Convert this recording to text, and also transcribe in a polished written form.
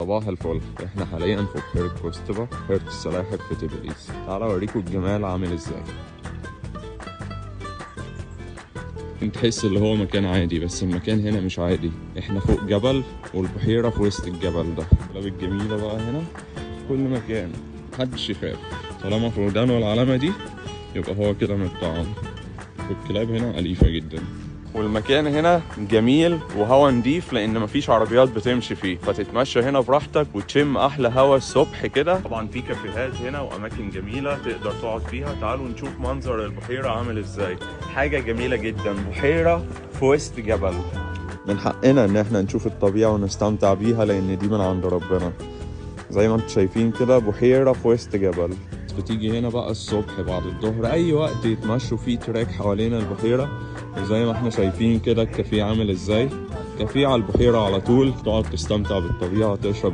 صباح الفل، احنا حاليا في بحيرة كوستبا، بحيرة السلاحف في تبريز. تعالوا اوريكم الجمال عامل ازاي. تحس اللي هو مكان عادي، بس المكان هنا مش عادي. احنا فوق جبل والبحيرة في وسط الجبل ده. الكلاب الجميلة بقى هنا في كل مكان، محدش يخاف. طالما في ودانه العلامة دي يبقى هو كده متطعم. والكلاب هنا أليفة جدا، والمكان هنا جميل وهوا نضيف لان مفيش عربيات بتمشي فيه، فتتمشى هنا براحتك وتشم احلى هوا الصبح كده. طبعا في كافيهات هنا واماكن جميله تقدر تقعد فيها. تعالوا نشوف منظر البحيره عامل ازاي. حاجه جميله جدا، بحيره في وسط جبل. من حقنا ان احنا نشوف الطبيعه ونستمتع بيها لان دي من عند ربنا. زي ما انتم شايفين كده بحيره في وسط جبل. بتيجي هنا بقى الصبح بعد الظهر اي وقت يتمشوا فيه تراك حوالين البحيره. وزي ما احنا شايفين كده الكافيه عامل ازاي. كافيه على البحيره على طول، تقعد تستمتع بالطبيعه، تشرب